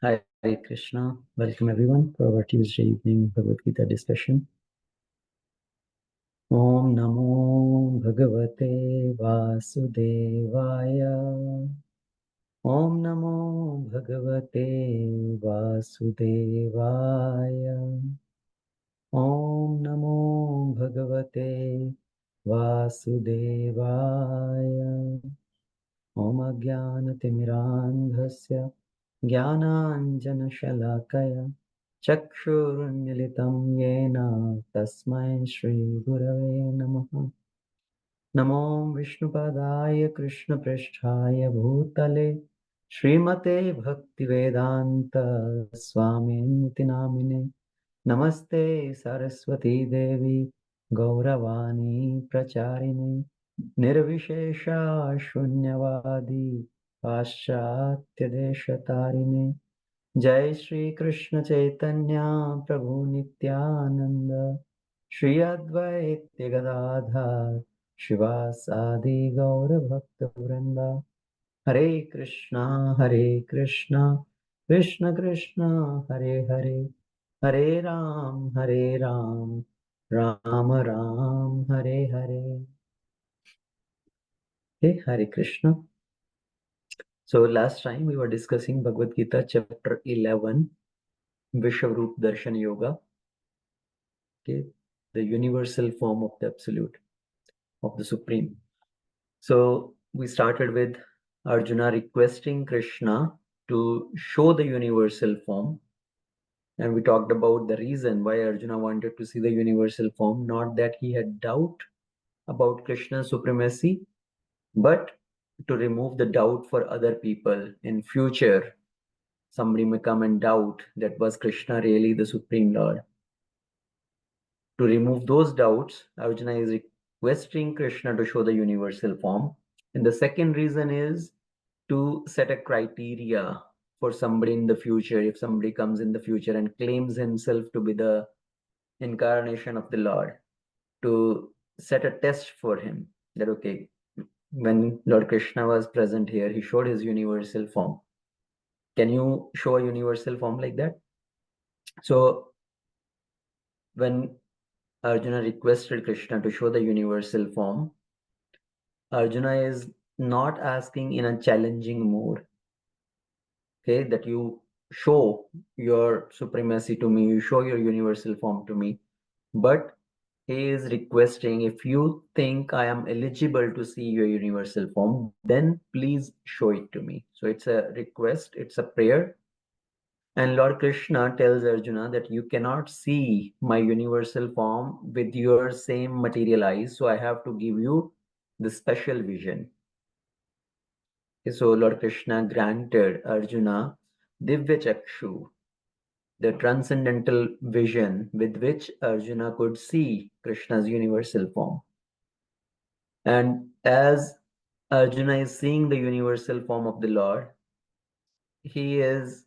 Hare Krishna. Welcome everyone for our Tuesday evening Bhagavad Gita discussion. Om Namo Bhagavate Vasudevaya. Om Namo Bhagavate Vasudevaya. Om Namo Bhagavate Vasudevaya. Om Ajnanatimidandhasya Jnananjanashalakaya Chakshurunmilitam Yena Tasmai Shri Gurave Namaha. Namo Vishnupadaya Krishna Prishthaya Bhutale Srimate Bhaktivedanta Swaminiti Namine Namaste Saraswati Devi Gauravani Pracharine Nirvishesha Shunyavadi Paschatya Deshatarine Jai Shri Krishna Chaitanya Prabhu Nityananda Shri Advaita Gadadhar Shivasadi Gaura Bhakta Vrinda Hare Krishna Krishna Krishna Hare Hare Hare Ram Ram Ram Hare Hare. Hey, Hare Krishna. So last time we were discussing Bhagavad Gita chapter 11, Vishwarup Darshan Yoga. Okay, the universal form of the Absolute, of the Supreme. So we started with Arjuna requesting Krishna to show the universal form. And we talked about the reason why Arjuna wanted to see the universal form, not that he had doubt about Krishna's supremacy, but to remove the doubt for other people. In future, somebody may come and doubt that was Krishna really the Supreme Lord. To remove those doubts, Arjuna is requesting Krishna to show the universal form. And the second reason is to set a criteria for somebody in the future. If somebody comes in the future and claims himself to be the incarnation of the Lord, to set a test for him that, okay, when Lord Krishna was present here, he showed his universal form. Can you show a universal form like that? So when Arjuna requested Krishna to show the universal form, Arjuna is not asking in a challenging mood, okay, that you show your supremacy to me, you show your universal form to me, but he is requesting, if you think I am eligible to see your universal form, then please show it to me. So it's a request, it's a prayer. And Lord Krishna tells Arjuna that you cannot see my universal form with your same material eyes, so I have to give you the special vision. Okay, so Lord Krishna granted Arjuna Divya Chakshu, the transcendental vision with which Arjuna could see Krishna's universal form. And as Arjuna is seeing the universal form of the Lord, he is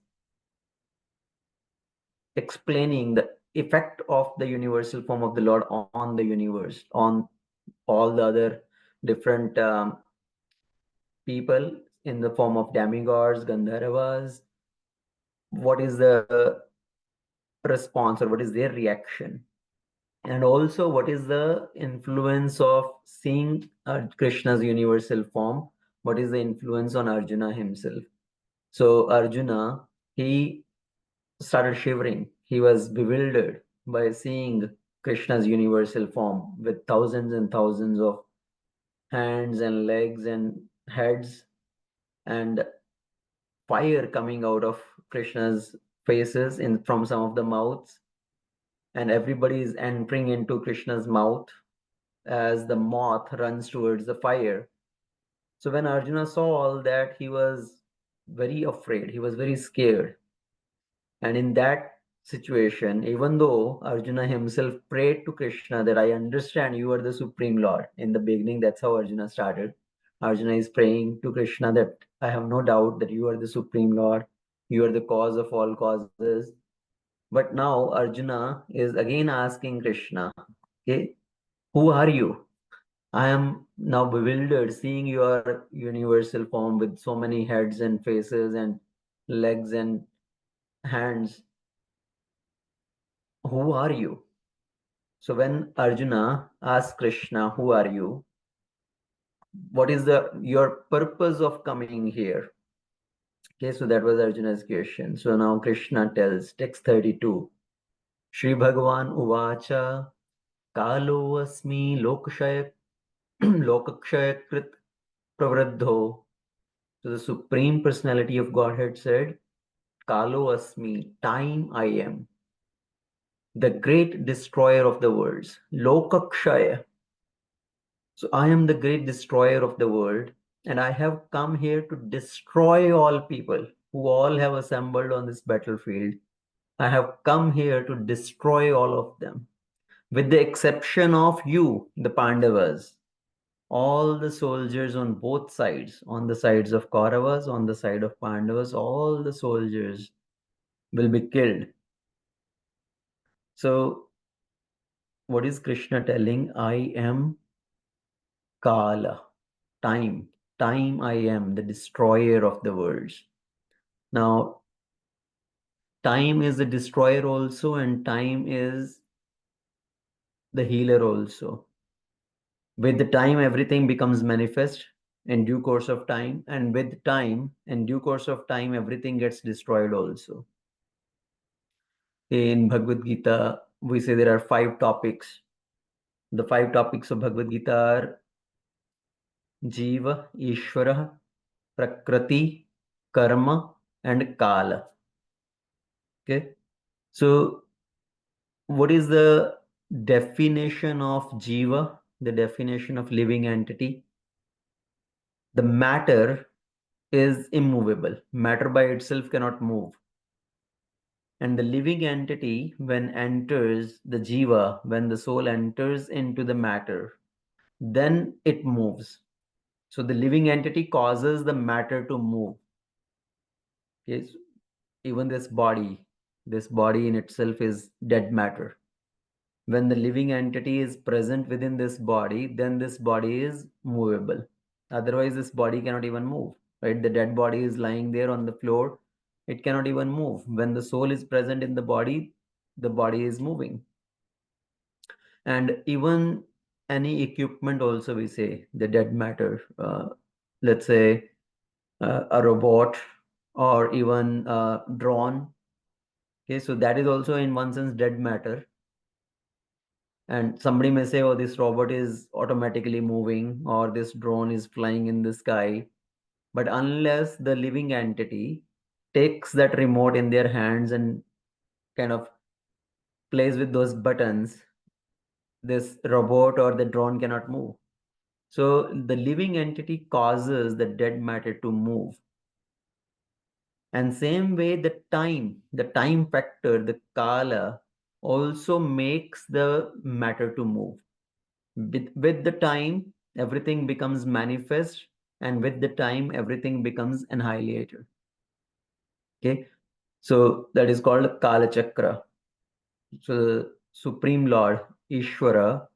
explaining the effect of the universal form of the Lord on the universe, on all the other different people in the form of demigods, Gandharvas. What is the response, or what is their reaction? And also, what is the influence of seeing Krishna's universal form? What is the influence on Arjuna himself? So Arjuna, he started shivering. He was bewildered by seeing Krishna's universal form with thousands and thousands of hands and legs and heads, and fire coming out of Krishna's faces from some of the mouths, and everybody is entering into Krishna's mouth as the moth runs towards the fire. So when Arjuna saw all that, he was very afraid, he was very scared. And in that situation, even though Arjuna himself prayed to Krishna that I understand you are the Supreme Lord. In the beginning, that's how Arjuna started. Arjuna is praying to Krishna that I have no doubt that you are the Supreme Lord. You are the cause of all causes. But now Arjuna is again asking Krishna, okay, who are you? I am now bewildered seeing your universal form with so many heads and faces and legs and hands, who are you? So when Arjuna asks Krishna, who are you? What is your purpose of coming here? Okay, so that was Arjuna's question. So now Krishna tells, text 32, Shri Bhagavan Uvacha Kalo Asmi Lokshaya Lokakshaya Krit Pravriddho. So the Supreme Personality of Godhead said, Kalo Asmi, time I am, the great destroyer of the worlds. Lokakshaya. So I am the great destroyer of the world, and I have come here to destroy all people who all have assembled on this battlefield. I have come here to destroy all of them, with the exception of you, the Pandavas. All the soldiers on both sides, on the sides of Kauravas, on the side of Pandavas, all the soldiers will be killed. So, what is Krishna telling? I am Kala, time. Time I am, the destroyer of the worlds. Now, time is the destroyer also, and time is the healer also. With the time, everything becomes manifest in due course of time, and with time, in due course of time, everything gets destroyed also. In Bhagavad Gita, we say there are 5 topics. The 5 topics of Bhagavad Gita are Jiva, Ishvara, Prakriti, Karma, and Kala. Okay. So, what is the definition of Jiva? The definition of living entity? The matter is immovable. Matter by itself cannot move. And the living entity, when enters the jiva, when the soul enters into the matter, then it moves. So the living entity causes the matter to move. Yes, even this body in itself is dead matter. When the living entity is present within this body, then this body is movable. Otherwise, this body cannot even move, right? The dead body is lying there on the floor. It cannot even move. When the soul is present in the body is moving. And even any equipment also, we say the dead matter, let's say a robot or even a drone. Okay, so that is also in one sense dead matter. And somebody may say, oh, this robot is automatically moving, or this drone is flying in the sky. But unless the living entity takes that remote in their hands and kind of plays with those buttons, this robot or the drone cannot move. So the living entity causes the dead matter to move. And same way, the time factor, the kala, also makes the matter to move. With the time, everything becomes manifest, and with the time, everything becomes annihilated. Okay, so that is called Kala Chakra. So the Supreme Lord, Ishvara,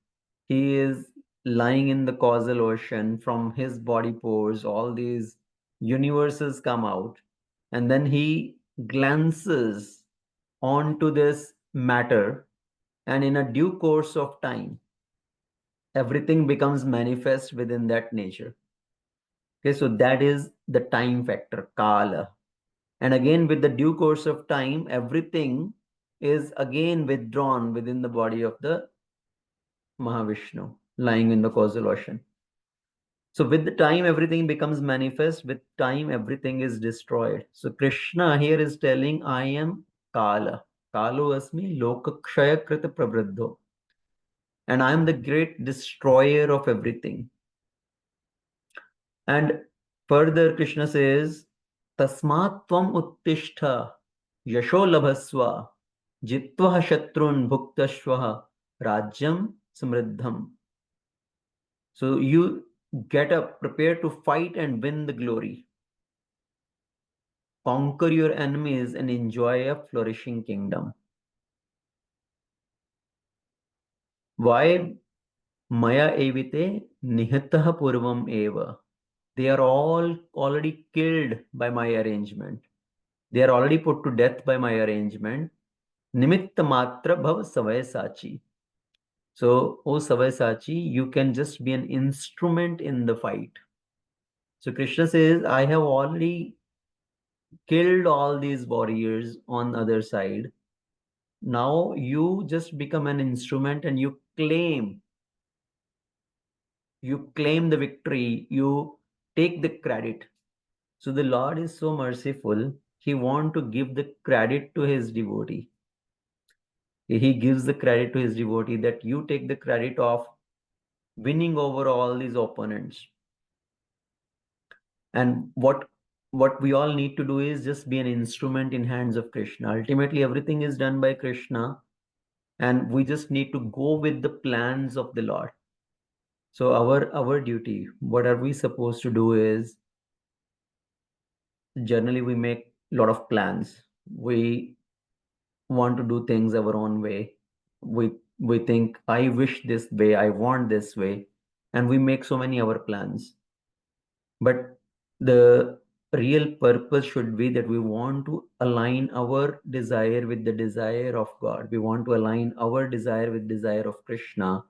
he is lying in the causal ocean. From his body pores, all these universes come out, and then he glances onto this matter, and in a due course of time, everything becomes manifest within that nature. Okay, so that is the time factor, Kala. And again, with the due course of time, everything is again withdrawn within the body of the Mahavishnu, lying in the causal ocean. So with the time, everything becomes manifest. With time, everything is destroyed. So Krishna here is telling, I am Kala. Kalo asmi lokakshaya krita pravriddho. And I am the great destroyer of everything. And further, Krishna says, Tasmat tvam uttishta yasho labhasva jitva shatrun bhuktashva rajyam samriddham. So you get up, prepare to fight and win the glory. Conquer your enemies and enjoy a flourishing kingdom. Why? Maya evite nihatah purvam eva. They are all already killed by my arrangement. They are already put to death by my arrangement. Nimitta matra bhav savay sachi. So, O savay sachi, you can just be an instrument in the fight. So Krishna says, I have already killed all these warriors on the other side. Now you just become an instrument and you claim the victory, you take the credit. So the Lord is so merciful, he wants to give the credit to his devotee. He gives the credit to his devotee that you take the credit of winning over all these opponents. And what we all need to do is just be an instrument in hands of Krishna. Ultimately, everything is done by Krishna, and we just need to go with the plans of the Lord. So our duty, what are we supposed to do is, generally we make a lot of plans. We want to do things our own way. We think, I wish this way, I want this way, and we make so many our plans. But the real purpose should be that we want to align our desire with the desire of God. We want to align our desire with desire of Krishna.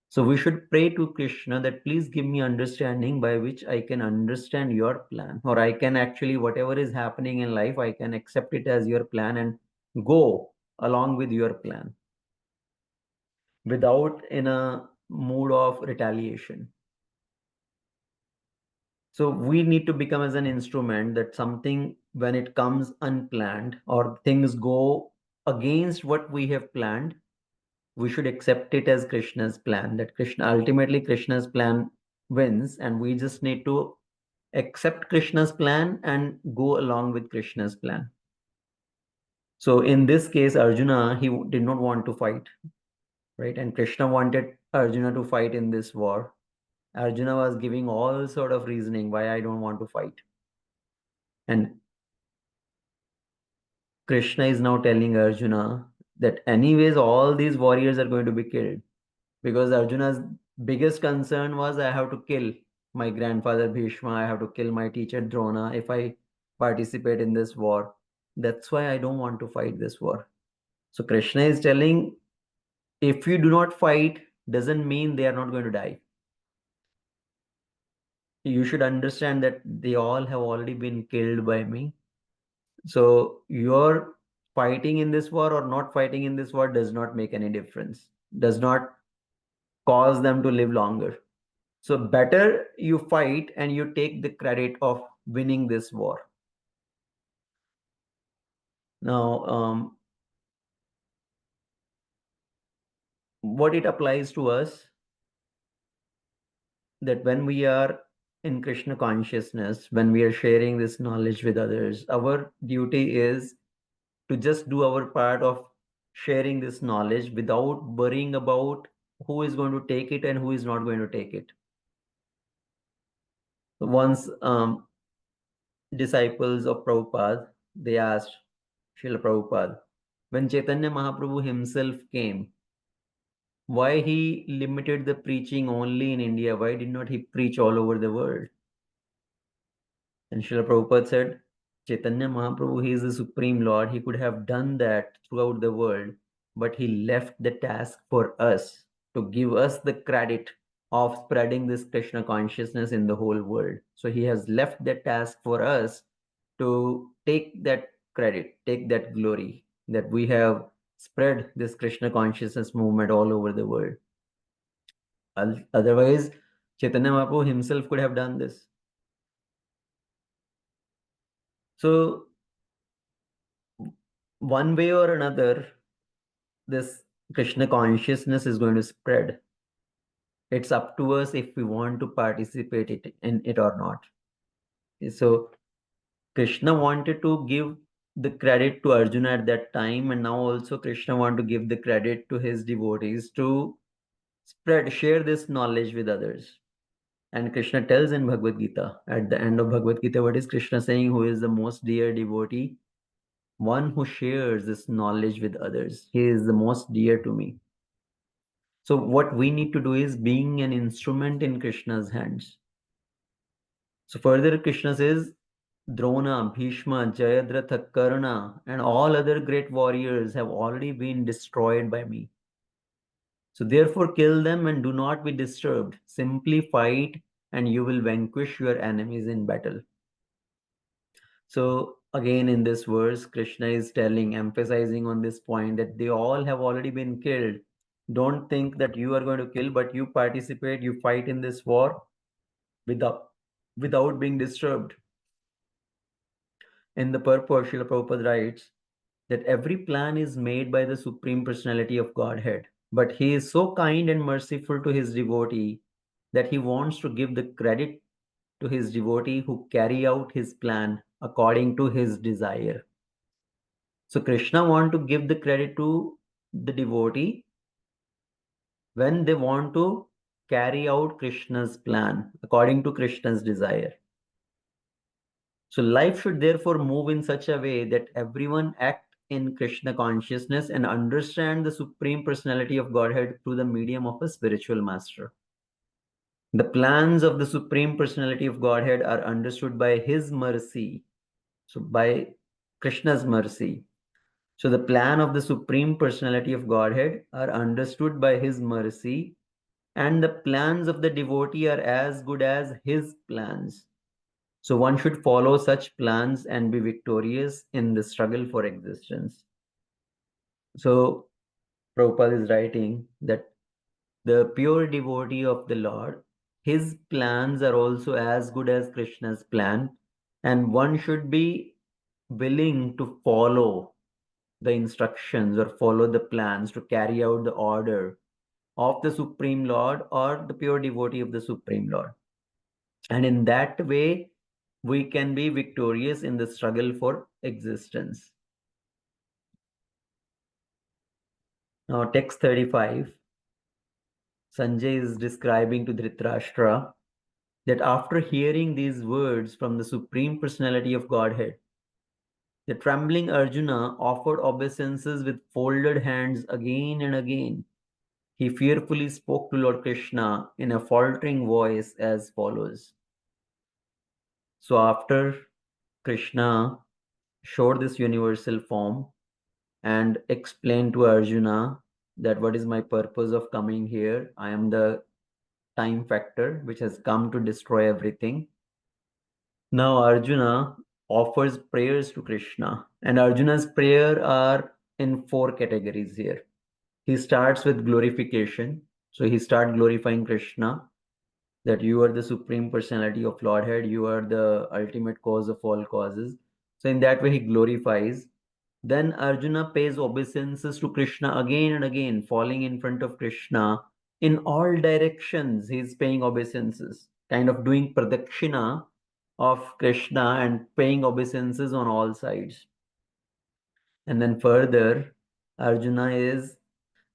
So we should pray to Krishna that please give me understanding by which I can understand your plan, or I can actually, whatever is happening in life, I can accept it as your plan and go along with your plan without in a mood of retaliation. So we need to become as an instrument that something, when it comes unplanned or things go against what we have planned, we should accept it as Krishna's plan, that ultimately Krishna's plan wins, and we just need to accept Krishna's plan and go along with Krishna's plan. So in this case, Arjuna, he did not want to fight, right? And Krishna wanted Arjuna to fight in this war. Arjuna was giving all sort of reasoning why I don't want to fight. And Krishna is now telling Arjuna that anyways all these warriors are going to be killed, because Arjuna's biggest concern was, I have to kill my grandfather Bhishma, I have to kill my teacher Drona if I participate in this war. That's why I don't want to fight this war. So Krishna is telling, if you do not fight, doesn't mean they are not going to die. You should understand that they all have already been killed by me. So your fighting in this war or not fighting in this war does not make any difference, does not cause them to live longer. So better you fight and you take the credit of winning this war. Now, what it applies to us, that when we are in Krishna consciousness, when we are sharing this knowledge with others, our duty is to just do our part of sharing this knowledge without worrying about who is going to take it and who is not going to take it. Once disciples of Prabhupada, they asked Srila Prabhupada, when Chaitanya Mahaprabhu himself came, why he limited the preaching only in India? Why did not he preach all over the world? And Srila Prabhupada said, Chaitanya Mahaprabhu, he is the Supreme Lord. He could have done that throughout the world, but he left the task for us to give us the credit of spreading this Krishna consciousness in the whole world. So he has left that task for us to take that credit, take that glory, that we have spread this Krishna consciousness movement all over the world. Otherwise, Chaitanya Mahaprabhu himself could have done this. So, one way or another, this Krishna consciousness is going to spread. It's up to us if we want to participate in it or not. So, Krishna wanted to give the credit to Arjuna at that time, and now also Krishna want to give the credit to his devotees to share this knowledge with others. And Krishna tells in Bhagavad Gita, at the end of Bhagavad Gita, what is Krishna saying? Who is the most dear devotee? One who shares this knowledge with others. He is the most dear to me. So what we need to do is being an instrument in Krishna's hands. So further Krishna says, Drona, Bhishma, Jayadratha, Karna, and all other great warriors have already been destroyed by me. So therefore kill them and do not be disturbed. Simply fight and you will vanquish your enemies in battle. So again in this verse, Krishna is telling, emphasizing on this point that they all have already been killed. Don't think that you are going to kill, but you participate, you fight in this war without being disturbed. In the purport, Srila Prabhupada writes that every plan is made by the Supreme Personality of Godhead, but he is so kind and merciful to his devotee that he wants to give the credit to his devotee who carry out his plan according to his desire. So Krishna wants to give the credit to the devotee when they want to carry out Krishna's plan according to Krishna's desire. So life should therefore move in such a way that everyone act in Krishna consciousness and understand the Supreme Personality of Godhead through the medium of a spiritual master. The plans of the Supreme Personality of Godhead are understood by His mercy, so by Krishna's mercy. So the plan of the Supreme Personality of Godhead are understood by His mercy, and the plans of the devotee are as good as His plans. So one should follow such plans and be victorious in the struggle for existence. So Prabhupada is writing that the pure devotee of the Lord, his plans are also as good as Krishna's plan, and one should be willing to follow the instructions or follow the plans to carry out the order of the Supreme Lord or the pure devotee of the Supreme Lord. And in that way, we can be victorious in the struggle for existence. Now, text 35, Sanjay is describing to Dhritarashtra that after hearing these words from the Supreme Personality of Godhead, the trembling Arjuna offered obeisances with folded hands again and again. He fearfully spoke to Lord Krishna in a faltering voice as follows. So after Krishna showed this universal form and explained to Arjuna that what is my purpose of coming here, I am the time factor which has come to destroy everything. Now Arjuna offers prayers to Krishna, and Arjuna's prayer are in four categories here. He starts with glorification. So he starts glorifying Krishna, that you are the Supreme Personality of Lordhead, you are the ultimate cause of all causes. So in that way he glorifies. Then Arjuna pays obeisances to Krishna again and again, falling in front of Krishna in all directions. He's paying obeisances, kind of doing pradakshina of Krishna and paying obeisances on all sides. And then further, Arjuna is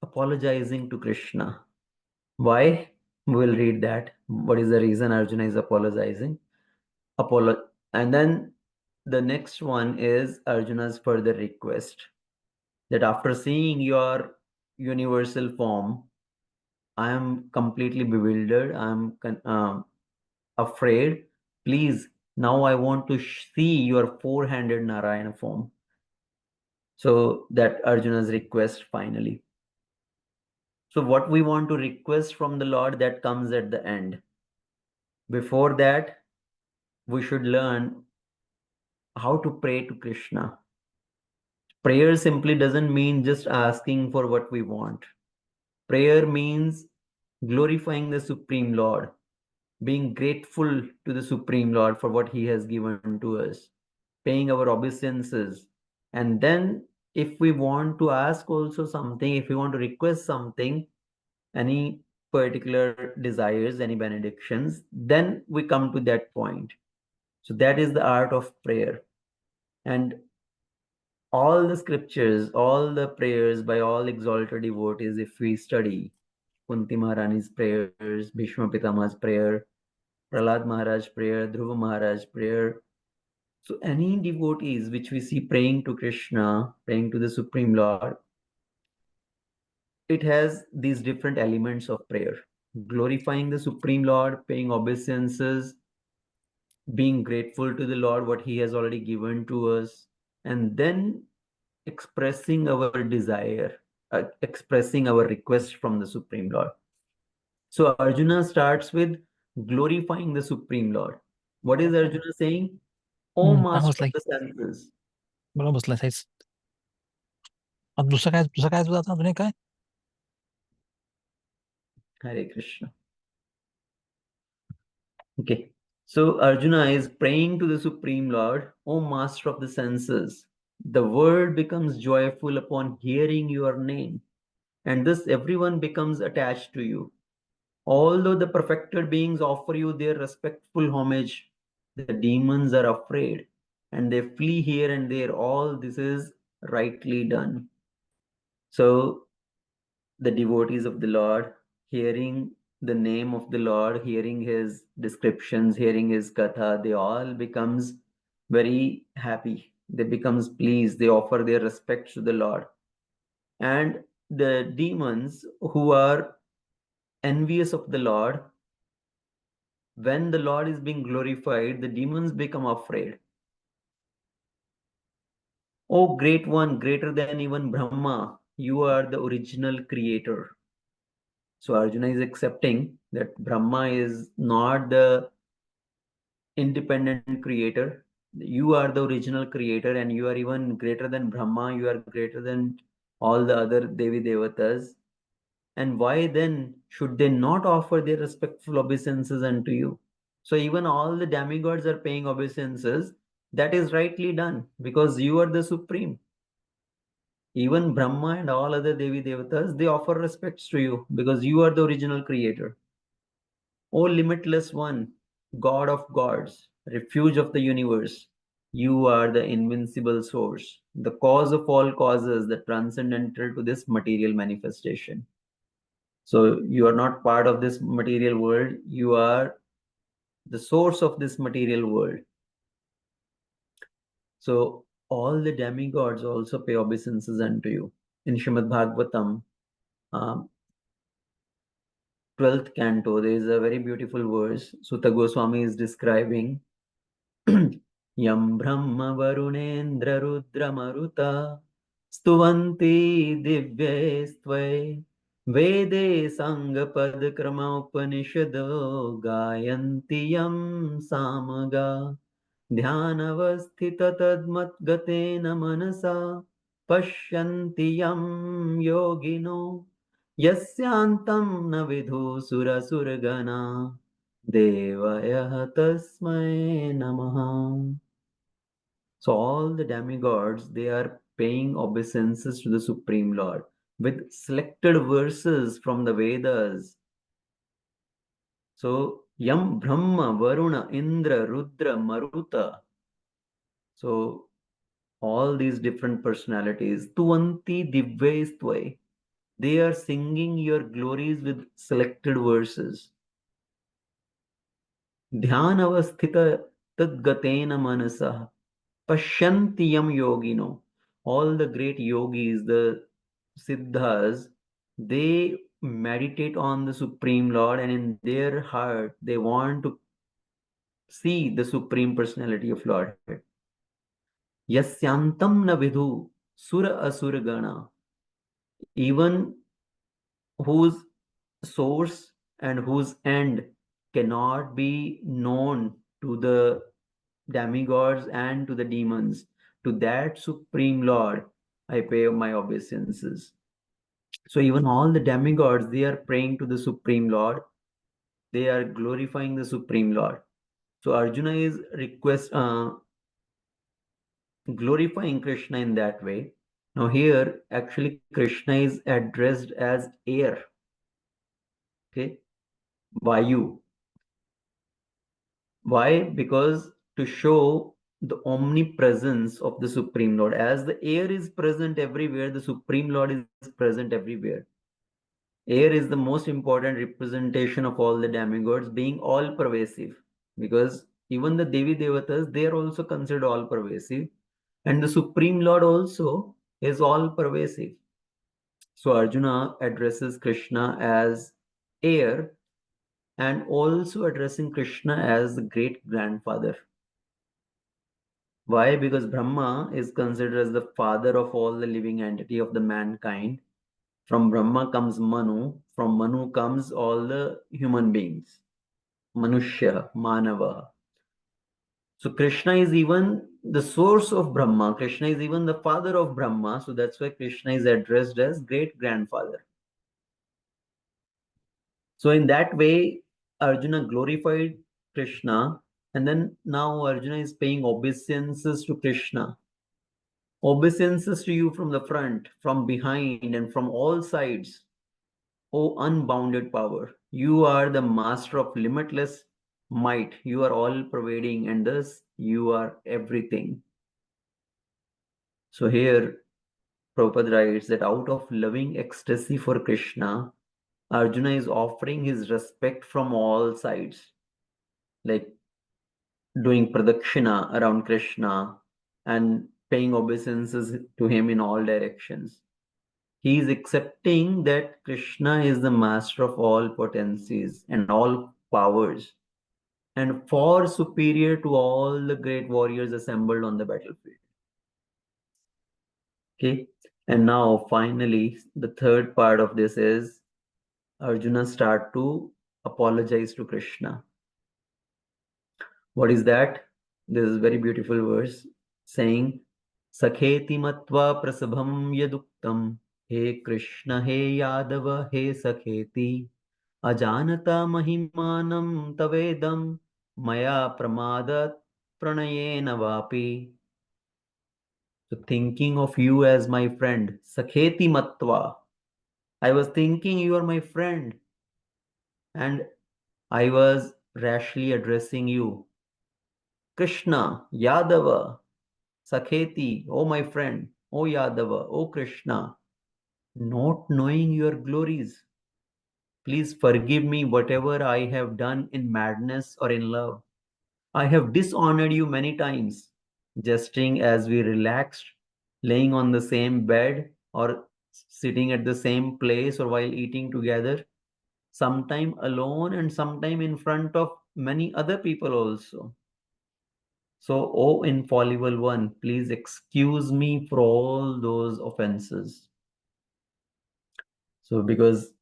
apologizing to Krishna. Why? We'll read that. What is the reason Arjuna is apologizing? And then the next one is Arjuna's further request that after seeing your universal form, I am completely bewildered. Afraid. Please, now I want to see your four-handed Narayana form. So that Arjuna's request finally. So what we want to request from the Lord, that comes at the end. Before that, we should learn how to pray to Krishna. Prayer simply doesn't mean just asking for what we want. Prayer means glorifying the Supreme Lord, being grateful to the Supreme Lord for what He has given to us, paying our obeisances. And then, if we want to ask also something, if we want to request something, any particular desires, any benedictions, then we come to that point. So, that is the art of prayer. And all the scriptures, all the prayers by all exalted devotees, if we study Kunti Maharani's prayers, Bhishma Pitama's prayer, Prahlad Maharaj's prayer, Dhruva Maharaj's prayer. So any devotees which we see praying to Krishna, praying to the Supreme Lord, it has these different elements of prayer. Glorifying the Supreme Lord, paying obeisances, being grateful to the Lord, what He has already given to us, and then expressing our desire, expressing our request from the Supreme Lord. So Arjuna starts with glorifying the Supreme Lord. What is Arjuna saying? O master of the senses. बरोबर बसला. अब दुसरा काय तुझा आता अजून काय? Hare Krishna. Okay. So Arjuna is praying to the Supreme Lord, O master of the senses. The world becomes joyful upon hearing your name, and thus everyone becomes attached to you. Although the perfected beings offer you their respectful homage, the demons are afraid and they flee here and there. All this is rightly done. So the devotees of the Lord, hearing the name of the Lord, hearing his descriptions, hearing his katha, they all becomes very happy. They becomes pleased. They offer their respects to the Lord. And the demons who are envious of the Lord, when the Lord is being glorified, the demons become afraid. Oh, great one, greater than even Brahma, you are the original creator. So Arjuna is accepting that Brahma is not the independent creator. You are the original creator, and you are even greater than Brahma. You are greater than all the other Devi Devatas. And why then should they not offer their respectful obeisances unto you? So even all the demigods are paying obeisances. That is rightly done because you are the supreme. Even Brahma and all other Devi Devatas, they offer respects to you because you are the original creator. O limitless one, God of gods, refuge of the universe, you are the invincible source, the cause of all causes, the transcendental to this material manifestation. So you are not part of this material world, you are the source of this material world. So all the demigods also pay obeisances unto you. In Srimad Bhagavatam, 12th canto, there is a very beautiful verse. Sutta Goswami is describing Yam Brahma Varunendra Rudra Maruta Stuvanti Divyestvai Vede Sangapad Krama Upanishado Gayanti Yam Samaga Dhyanavasthita Tadmatgatena Manasa Pashyanti Yam Yogino Yasyantam na vidhu sura surgana devaya tasmai namaha. So all the demigods, they are paying obeisances to the Supreme Lord with selected verses from the Vedas. So Yam Brahma, Varuna, Indra, Rudra, Maruta. So all these different personalities, Tuvanti Divyaistvai, they are singing your glories with selected verses. Dhyanavasthita tadgatena manasa pashyantiyam yogino. All the great yogis, the siddhas, they meditate on the Supreme Lord and in their heart they want to see the Supreme Personality of Lord. Yasyantam na vidhu sura asura gana. Even whose source and whose end cannot be known to the demigods and to the demons. To that Supreme Lord, I pay my obeisances. So even all the demigods, they are praying to the Supreme Lord. They are glorifying the Supreme Lord. So Arjuna is glorifying Krishna in that way. Now here, actually, Krishna is addressed as air. Okay, Vayu. Why? Because to show the omnipresence of the Supreme Lord. As the air is present everywhere, the Supreme Lord is present everywhere. Air is the most important representation of all the demigods, being all pervasive. Because even the Devi Devatas, they are also considered all pervasive. And the Supreme Lord also is all pervasive. So Arjuna addresses Krishna as air, and also addressing Krishna as the great grandfather. Why? Because Brahma is considered as the father of all the living entity of the mankind. From Brahma comes Manu, from Manu comes all the human beings. Manushya, Manava. So Krishna is even the source of Brahma. Krishna is even the father of Brahma. So that's why Krishna is addressed as great grandfather. So in that way, Arjuna glorified Krishna, and then now Arjuna is paying obeisances to Krishna. Obeisances to you from the front, from behind, and from all sides. O unbounded power, you are the master of limitless might. You are all pervading, and thus you are everything. So here Prabhupada writes that out of loving ecstasy for Krishna, Arjuna is offering his respect from all sides, like doing pradakshina around Krishna and paying obeisances to him in all directions. He is accepting that Krishna is the master of all potencies and all powers, and far superior to all the great warriors assembled on the battlefield. Okay, and now finally, the third part of this is Arjuna start to apologize to Krishna. What is that? This is very beautiful verse saying, Sakheti matva prasabham yaduktam, he Krishna, he Yadava, he Sakheti, ajanata mahimanam tavedam, maya pramadat pranayena vapi. So thinking of you as my friend, Sakheti matva. I was thinking you are my friend, and I was rashly addressing you. Krishna, Yadava, Sakheti, oh my friend, oh Yadava, oh Krishna, not knowing your glories. Please forgive me whatever I have done in madness or in love. I have dishonored you many times, jesting as we relaxed, laying on the same bed or sitting at the same place or while eating together, sometime alone and sometime in front of many other people also. So, O infallible one, please excuse me for all those offenses. So, because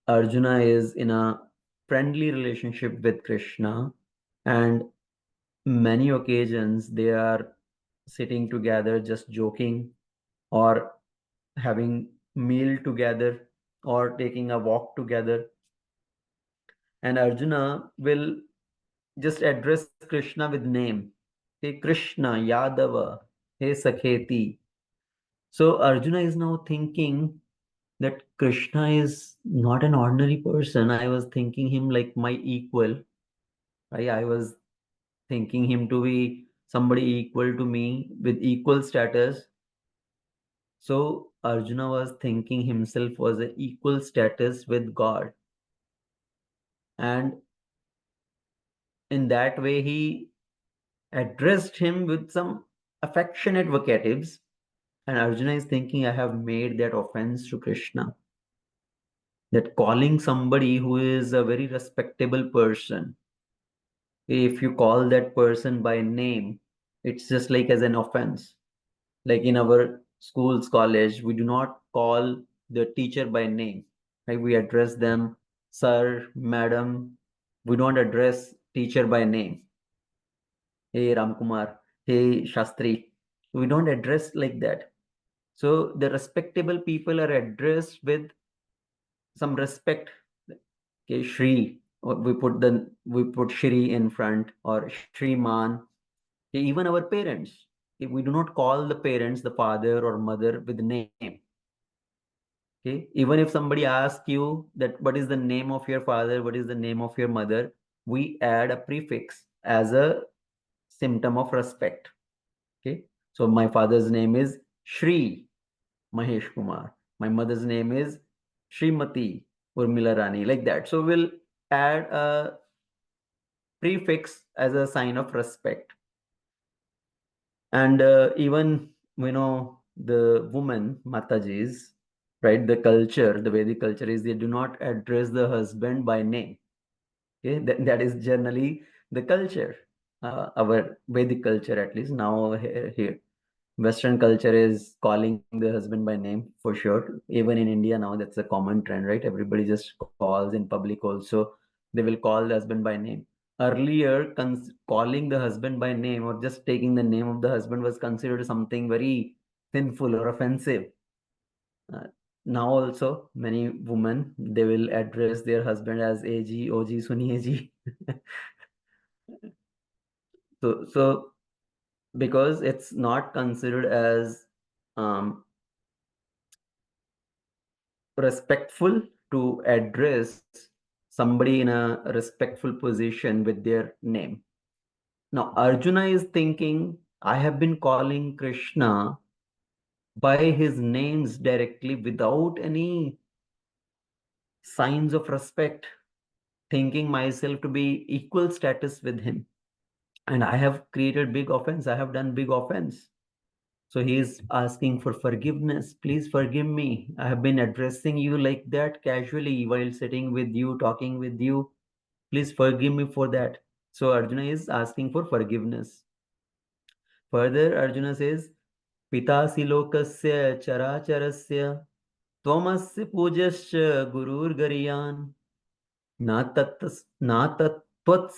Arjuna is in a friendly relationship with Krishna, and many occasions they are sitting together just joking or having meal together or taking a walk together, and Arjuna will just address Krishna with name. Hey Krishna, Yadava, hey Sakheti. So Arjuna is now thinking that Krishna is not an ordinary person. I was thinking him like my equal. I was thinking him to be somebody equal to me with equal status. So Arjuna was thinking himself was an equal status with God. And in that way, he addressed him with some affectionate vocatives. And Arjuna is thinking, I have made that offense to Krishna. That calling somebody who is a very respectable person, if you call that person by name, it's just like as an offense. Like in our schools, college, we do not call the teacher by name. Right? We address them, sir, madam. We don't address teacher by name. Hey Ramkumar, hey Shastri. We don't address like that. So the respectable people are addressed with some respect. Okay, Shri, or we put Shri in front, or Shriman. Okay, even our parents, if we do not call the parents, the father or mother with name. Okay, even if somebody asks you that what is the name of your father, what is the name of your mother, we add a prefix as a symptom of respect. Okay, so my father's name is Shri Mahesh Kumar. My mother's name is Srimati Urmila Rani, like that. So we'll add a prefix as a sign of respect. And even, the woman, Matajis, right? The culture, the Vedic culture is they do not address the husband by name. Okay, that is generally the culture, our Vedic culture at least. Now here, Western culture is calling the husband by name for sure. Even in India now, that's a common trend, right? Everybody just calls in public also. They will call the husband by name. Earlier, calling the husband by name or just taking the name of the husband was considered something very sinful or offensive. Uh, Now also, many women they will address their husband as AG, OG, Suni AG. So because it's not considered as um, respectful to address somebody in a respectful position with their name. Now, Arjuna is thinking, I have been calling Krishna by his names directly without any signs of respect, thinking myself to be equal status with him. And I have created big offense. I have done big offense. So he is asking for forgiveness. Please forgive me. I have been addressing you like that casually while sitting with you, talking with you. Please forgive me for that. So Arjuna is asking for forgiveness. Further, Arjuna says, Pitasi lokasya characharasya tvamasya pujasya gurur gariyan na tat tvat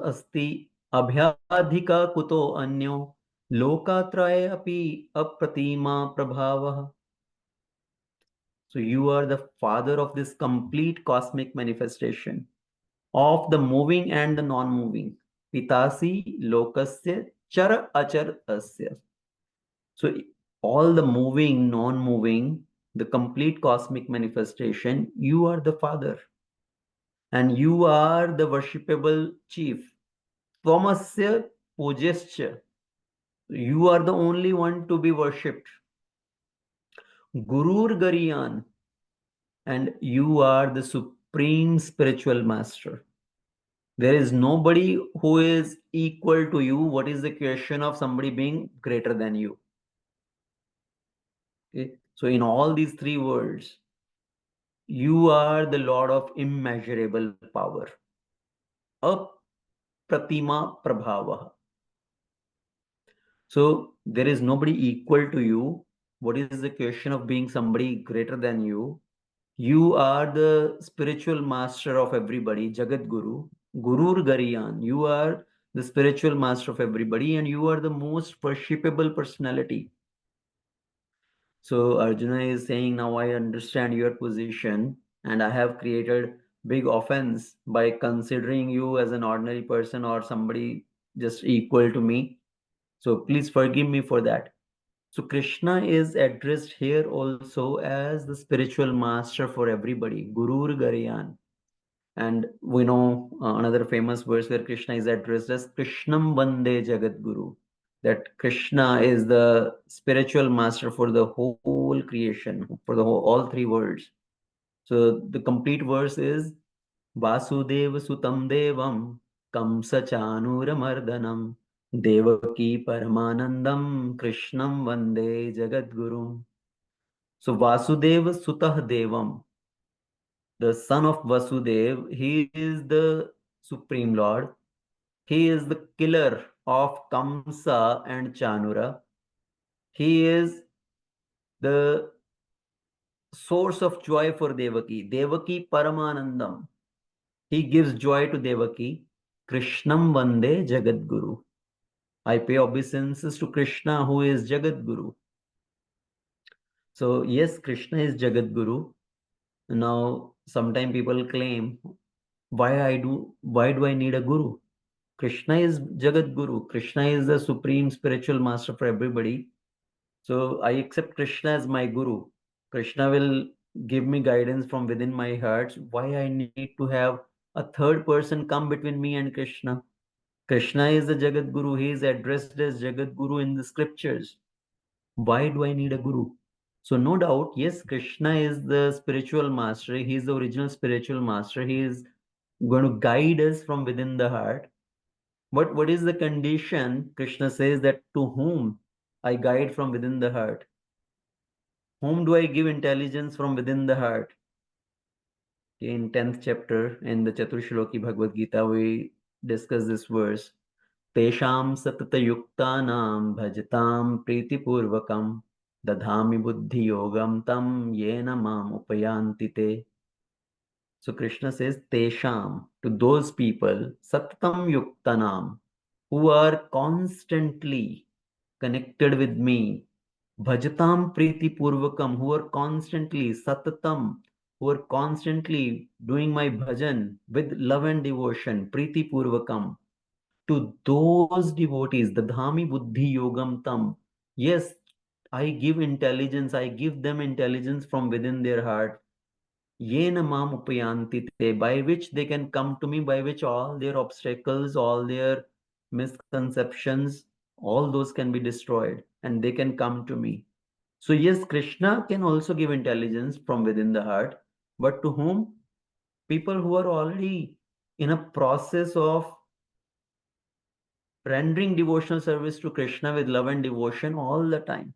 asti abhyadhika kuto anyo lokatraye api apratima prabhavah. So you are the father of this complete cosmic manifestation of the moving and the non-moving. Pitasi lokasya chara achar asya. So all the moving, non-moving, the complete cosmic manifestation, you are the father and you are the worshipable chief. Tvamasya pujascha. You are the only one to be worshipped. Gurur Gariyan. And you are the supreme spiritual master. There is nobody who is equal to you. What is the question of somebody being greater than you? Okay? So in all these three words, you are the Lord of immeasurable power. Apratima prabhava. So there is nobody equal to you. What is the question of being somebody greater than you? You are the spiritual master of everybody, Jagat Guru, Gurur Gariyan. You are the spiritual master of everybody, and you are the most worshipable personality. So Arjuna is saying, now I understand your position, and I have created big offense by considering you as an ordinary person or somebody just equal to me. So please forgive me for that. So Krishna is addressed here also as the spiritual master for everybody, Gurur Gariyan. And we know another famous verse where Krishna is addressed as Krishnam Vande Jagat Guru. That Krishna is the spiritual master for the whole creation, for the whole, all three worlds. So the complete verse is Vasudeva Sutam Devam Kamsa Chanuramardanam Devaki Paramanandam Krishnam Vande Jagat Guru. So Vasudeva Sutah Devam, the son of Vasudev, he is the Supreme Lord. He is the killer of Kamsa and Chanura. He is the source of joy for Devaki. Devaki Paramanandam. He gives joy to Devaki. Krishnam Vande Jagat Guru. I pay obeisances to Krishna, who is Jagat Guru. So yes, Krishna is Jagat Guru. Now, sometimes people claim, why do I need a guru? Krishna is Jagat Guru. Krishna is the supreme spiritual master for everybody. So I accept Krishna as my guru. Krishna will give me guidance from within my heart. Why I need to have a third person come between me and Krishna? Krishna is the Jagat Guru. He is addressed as Jagat Guru in the scriptures. Why do I need a guru? So no doubt, yes, Krishna is the spiritual master. He is the original spiritual master. He is going to guide us from within the heart. But what is the condition? Krishna says that to whom I guide from within the heart. whom do I give intelligence from within the heart? In 10th chapter, in the Chaturshloki Bhagavad Gita, we discuss this verse. Tesham satata yuktanam bhajatam pritipurvakam dadhami buddhi yogam tam yena mam upayanti te. So Krishna says, Tesham, to those people, Sattam Yuktanam, who are constantly connected with me, Bhajatam Priti Purvakam, who are constantly Satatam, who are constantly doing my bhajan with love and devotion, Priti Purvakam. To those devotees, the Dhami Buddhi Yogam Tam, yes, I give intelligence, I give them intelligence from within their heart. Yena mam upayanti te, by which they can come to me, by which all their obstacles, all their misconceptions, all those can be destroyed and they can come to me. So yes, Krishna can also give intelligence from within the heart, but to whom? People who are already in a process of rendering devotional service to Krishna with love and devotion all the time.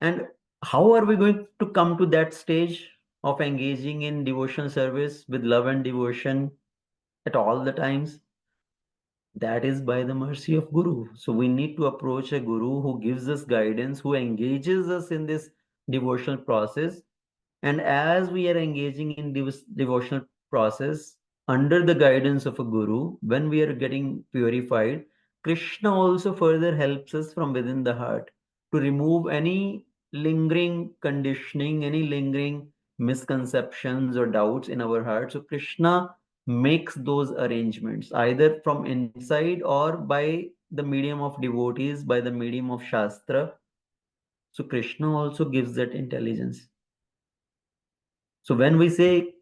And how are we going to come to that stage of engaging in devotional service with love and devotion at all the times? That is by the mercy of Guru. So we need to approach a Guru who gives us guidance, who engages us in this devotional process. And as we are engaging in this devotional process under the guidance of a Guru, when we are getting purified, Krishna also further helps us from within the heart to remove any lingering conditioning, any lingering misconceptions or doubts in our heart. So Krishna makes those arrangements either from inside or by the medium of devotees, by the medium of Shastra. So Krishna also gives that intelligence. So when we say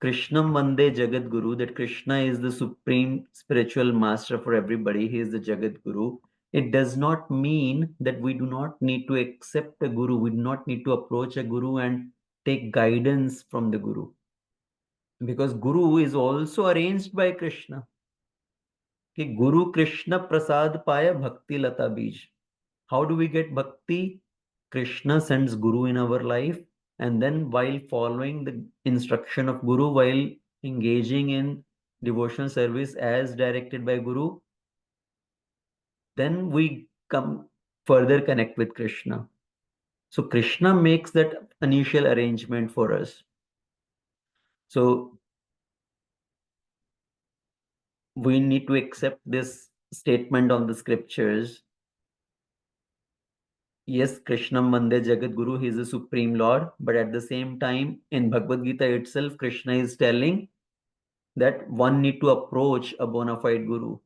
Krishnam Vande Jagat Guru, that Krishna is the supreme spiritual master for everybody, he is the Jagat Guru, it does not mean that we do not need to accept a Guru, we do not need to approach a Guru and take guidance from the Guru. Because Guru is also arranged by Krishna. कि Guru Krishna Prasad Paya Bhakti Lata Bij. How do we get bhakti? Krishna sends Guru in our life, and then while following the instruction of Guru, while engaging in devotional service as directed by Guru, then we come further connect with Krishna. So Krishna makes that initial arrangement for us. So we need to accept this statement on the scriptures. Yes, Krishnam Vande Jagat Guru, he is the Supreme Lord, but at the same time, in Bhagavad Gita itself, Krishna is telling that one need to approach a bona fide Guru.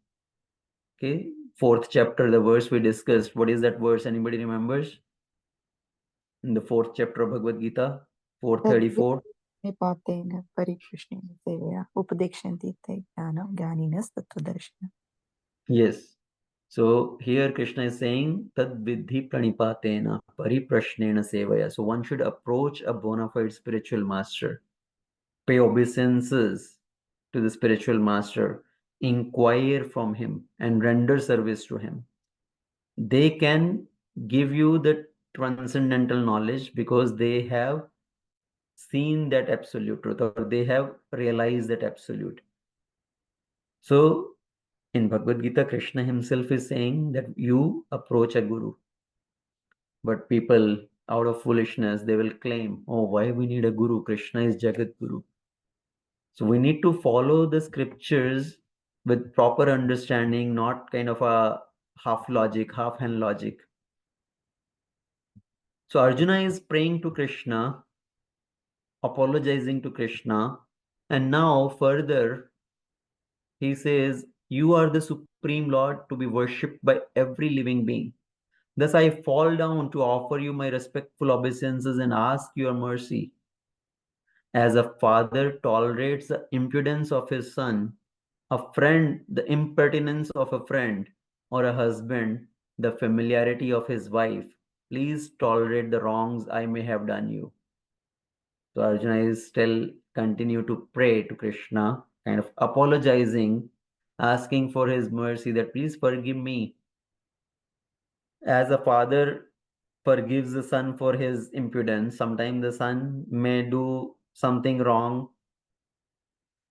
Okay, 4th chapter, the verse we discussed. What is that verse? Anybody remembers? In the 4th chapter of Bhagavad Gita, 434. निपातेन परिकृष्णेन सेवया उपदेक्षन्ति ते ज्ञानं ज्ञानिनस्तत्त्वदर्शिनः. Yes. So here Krishna is saying tad vidhi pranipatena pariprashnena sevaya. So one should approach a bona fide spiritual master, pay obeisances to the spiritual master, inquire from him and render service to him. They can give you the transcendental knowledge because they have seen that absolute truth or they have realized that absolute. So in Bhagavad Gita, Krishna himself is saying that you approach a guru. But people, out of foolishness, they will claim, oh, why we need a guru? Krishna is Jagat Guru. So we need to follow the scriptures with proper understanding, not kind of a half logic, half hand logic. So Arjuna is praying to Krishna, apologizing to Krishna, and now further he says, you are the Supreme Lord to be worshipped by every living being. Thus I fall down to offer you my respectful obeisances and ask your mercy. As a father tolerates the impudence of his son, a friend the impertinence of a friend, or a husband the familiarity of his wife, please tolerate the wrongs I may have done you. So Arjuna is still continue to pray to Krishna, kind of apologizing, asking for his mercy that please forgive me. As a father forgives the son for his impudence. Sometimes the son may do something wrong.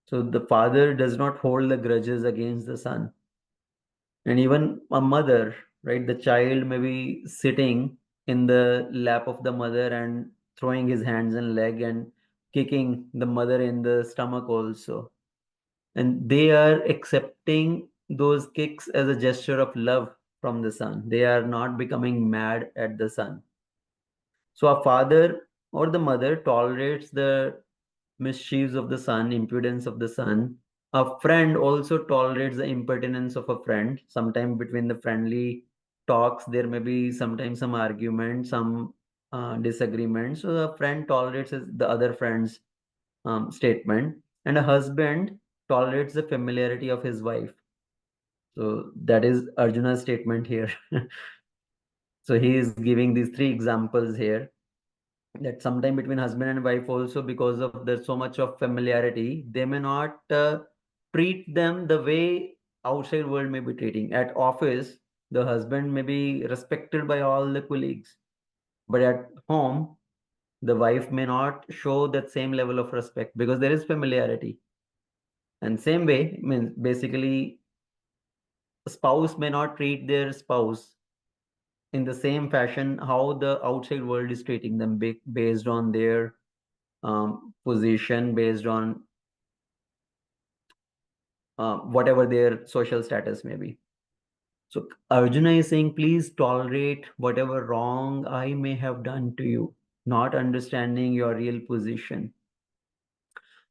So the father does not hold the grudges against the son. And even a mother, right? The child may be sitting in the lap of the mother and throwing his hands and leg and kicking the mother in the stomach also. And they are accepting those kicks as a gesture of love from the son. They are not becoming mad at the son. So a father or the mother tolerates the mischiefs of the son, impudence of the son. A friend also tolerates the impertinence of a friend. Sometimes between the friendly talks, there may be sometimes some argument, some disagreement. So a friend tolerates the other friend's statement, and a husband tolerates the familiarity of his wife. So that is Arjuna's statement here. So he is giving these three examples here, that sometime between husband and wife also, because of there's so much of familiarity, they may not treat them the way outside world may be treating. At office, the husband may be respected by all the colleagues, but at home, the wife may not show that same level of respect because there is familiarity. And same way, means basically, a spouse may not treat their spouse in the same fashion how the outside world is treating them, based on their position, based on whatever their social status may be. So Arjuna is saying, please tolerate whatever wrong I may have done to you, not understanding your real position.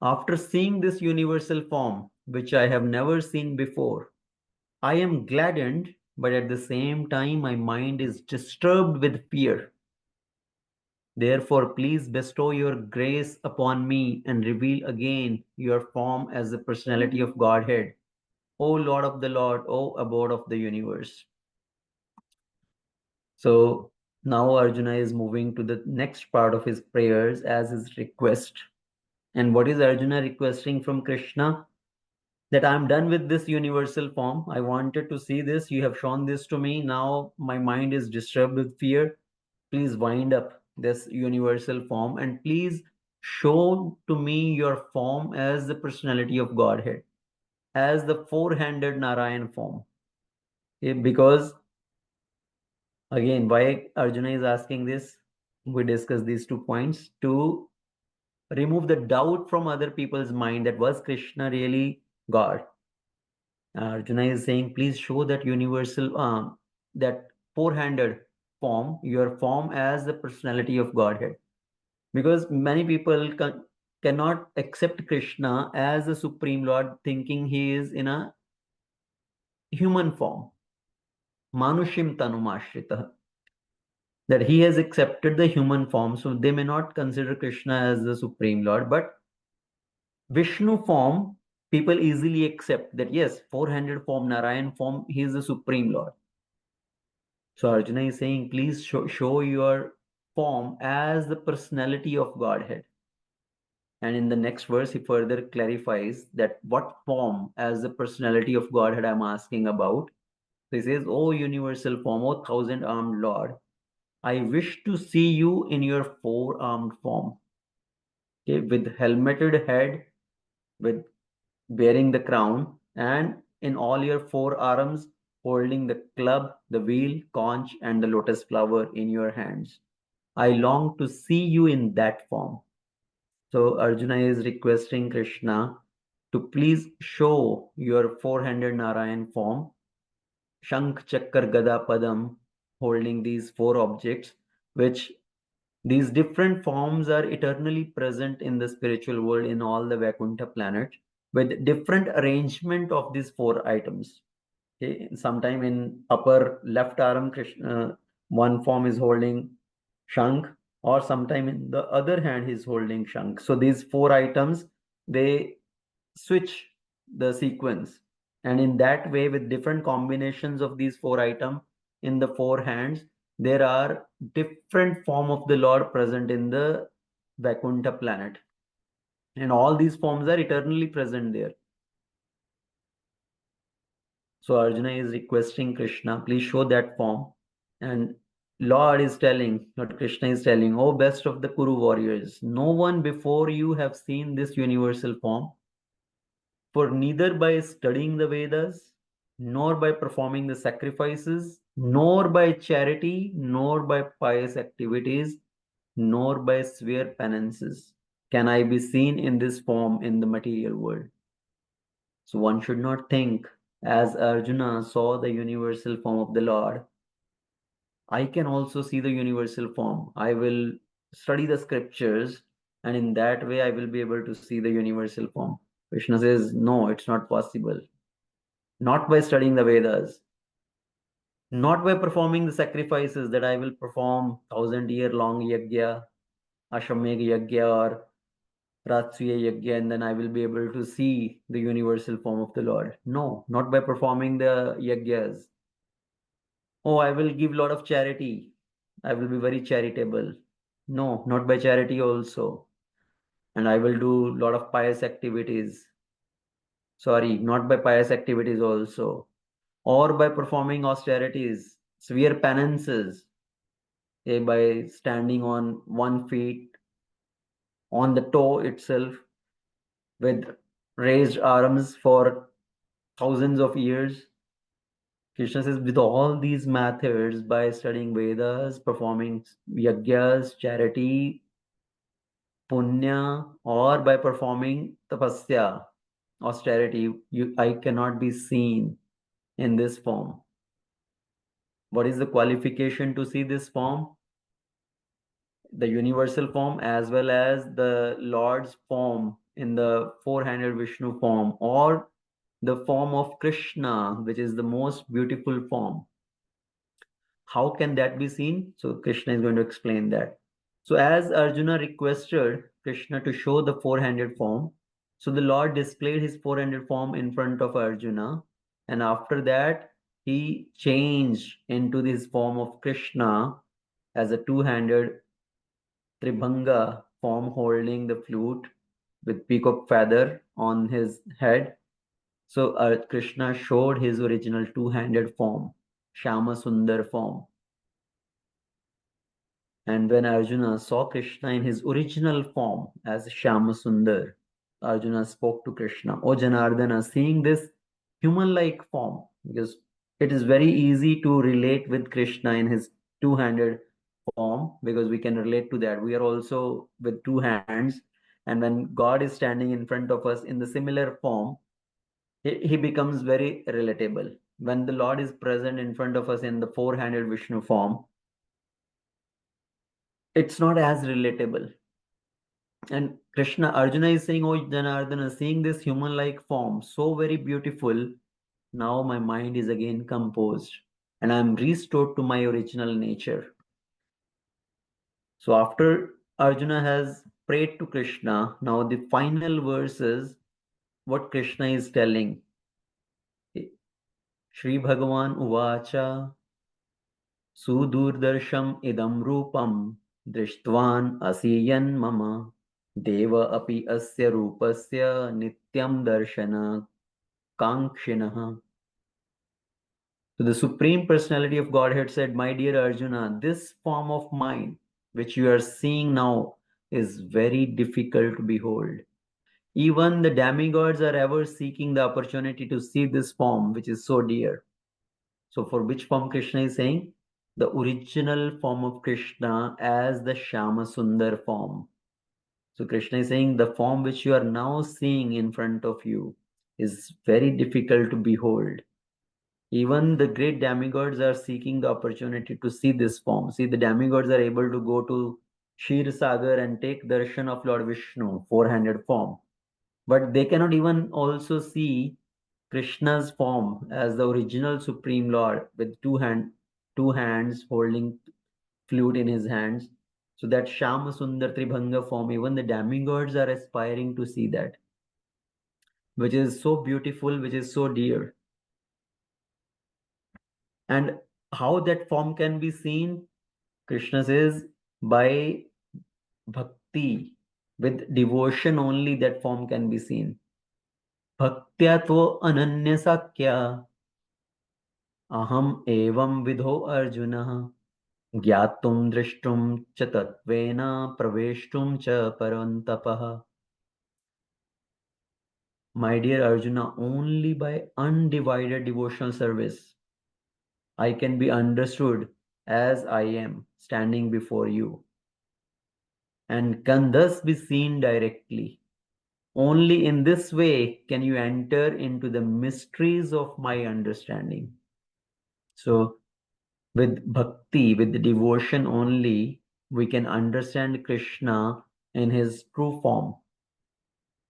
After seeing this universal form, which I have never seen before, I am gladdened, but at the same time, my mind is disturbed with fear. Therefore, please bestow your grace upon me and reveal again your form as the personality of Godhead, O Lord of the Lord, O abode of the universe. So now Arjuna is moving to the next part of his prayers as his request. And what is Arjuna requesting from Krishna? That I'm done with this universal form. I wanted to see this. You have shown this to me. Now my mind is disturbed with fear. Please wind up this universal form and please show to me your form as the personality of Godhead, as the four-handed Narayan form. Because again, why Arjuna is asking this, we discussed these 2 points to remove the doubt from other people's mind that was Krishna really God. Arjuna is saying, please show that universal, that four-handed form, your form as the personality of Godhead. Because many people cannot accept Krishna as the Supreme Lord, thinking he is in a human form. Manushim tanumashrita. That he has accepted the human form, so they may not consider Krishna as the Supreme Lord, but Vishnu form, people easily accept that yes, four-handed form, Narayan form, he is the Supreme Lord. So Arjuna is saying, please show your form as the personality of Godhead. And in the next verse, he further clarifies that what form as the personality of Godhead I'm asking about. So he says, O universal form, O thousand-armed Lord, I wish to see you in your four-armed form. Okay, with helmeted head, with bearing the crown, and in all your four arms, holding the club, the wheel, conch, and the lotus flower in your hands. I long to see you in that form. So Arjuna is requesting Krishna to please show your four-handed Narayan form, Shankh, Chakkar, Gada, Padam, holding these four objects, which these different forms are eternally present in the spiritual world in all the Vaikuntha planet, with different arrangement of these four items. Okay, sometime in upper left arm, Krishna, one form is holding Shankh, or sometime in the other hand he's holding Shankh. So these four items, they switch the sequence. And in that way, with different combinations of these four items in the four hands, there are different form of the Lord present in the Vaikuntha planet. And all these forms are eternally present there. So Arjuna is requesting Krishna, please show that form. And Lord is telling, Lord Krishna is telling, oh best of the Kuru warriors, no one before you have seen this universal form, for neither by studying the Vedas, nor by performing the sacrifices, nor by charity, nor by pious activities, nor by severe penances can I be seen in this form in the material world. So one should not think, as Arjuna saw the universal form of the Lord, I can also see the universal form. I will study the scriptures, and in that way I will be able to see the universal form. Krishna says, no, it's not possible. Not by studying the Vedas, not by performing the sacrifices that I will perform 1,000-year long yajna, Ashwamedh yajna, or Ratriya yajna, and then I will be able to see the universal form of the Lord. No, not by performing the yajnas. Oh, I will give a lot of charity. I will be very charitable. No, not by charity also. And I will do a lot of pious activities. Sorry, not by pious activities also. Or by performing austerities, severe penances, by standing on 1 feet on the toe itself with raised arms for thousands of years. Krishna says, with all these methods, by studying Vedas, performing yajnas, charity, punya, or by performing tapasya, austerity, I cannot be seen in this form. What is the qualification to see this form? The universal form as well as the Lord's form in the four-handed Vishnu form, or the form of Krishna, which is the most beautiful form. How can that be seen? So Krishna is going to explain that. So as Arjuna requested Krishna to show the four-handed form, so the Lord displayed his four-handed form in front of Arjuna, and after that he changed into this form of Krishna as a two-handed Tribhanga form, holding the flute with peacock feather on his head. So Krishna showed his original two-handed form, Shama Sundar form. And when Arjuna saw Krishna in his original form as Shama Sundar, Arjuna spoke to Krishna, O Janardana, seeing this human-like form, because it is very easy to relate with Krishna in his two-handed form, because we can relate to that. We are also with two hands, and when God is standing in front of us in the similar form, he becomes very relatable. When the Lord is present in front of us in the four-handed Vishnu form, it's not as relatable. And Arjuna is saying, oh Janardana, seeing this human-like form, so very beautiful, now my mind is again composed and I'm restored to my original nature. So after Arjuna has prayed to Krishna, now the final verses, what Krishna is telling. Shri Bhagavan Uvacha Sudurdarsham idam rupam drishtvan asiyan mama deva api asya rupasya nityam darshana kankshinaha. So the Supreme Personality of Godhead said, my dear Arjuna, this form of mine, which you are seeing now, is very difficult to behold. Even the demigods are ever seeking the opportunity to see this form, which is so dear. So for which form Krishna is saying? The original form of Krishna as the Shama Sundar form. So Krishna is saying the form which you are now seeing in front of you is very difficult to behold. Even the great demigods are seeking the opportunity to see this form. See, the demigods are able to go to Shir Sagar and take darshan of Lord Vishnu, four-handed form. But they cannot even also see Krishna's form as the original Supreme Lord with two hands holding flute in his hands. So that Shama Sundar Tribhanga form, even the demigods are aspiring to see that, which is so beautiful, which is so dear. And how that form can be seen? Krishna says, by bhakti, with devotion only that form can be seen. Bhaktya to ananya sakya aham evam vidho arjuna. Gyatum drishtum cha tatvena praveshtum cha parantapah. My dear Arjuna, only by undivided devotional service I can be understood as I am standing before you, and can thus be seen directly. Only in this way can you enter into the mysteries of my understanding. So, with bhakti, with devotion only, we can understand Krishna in his true form.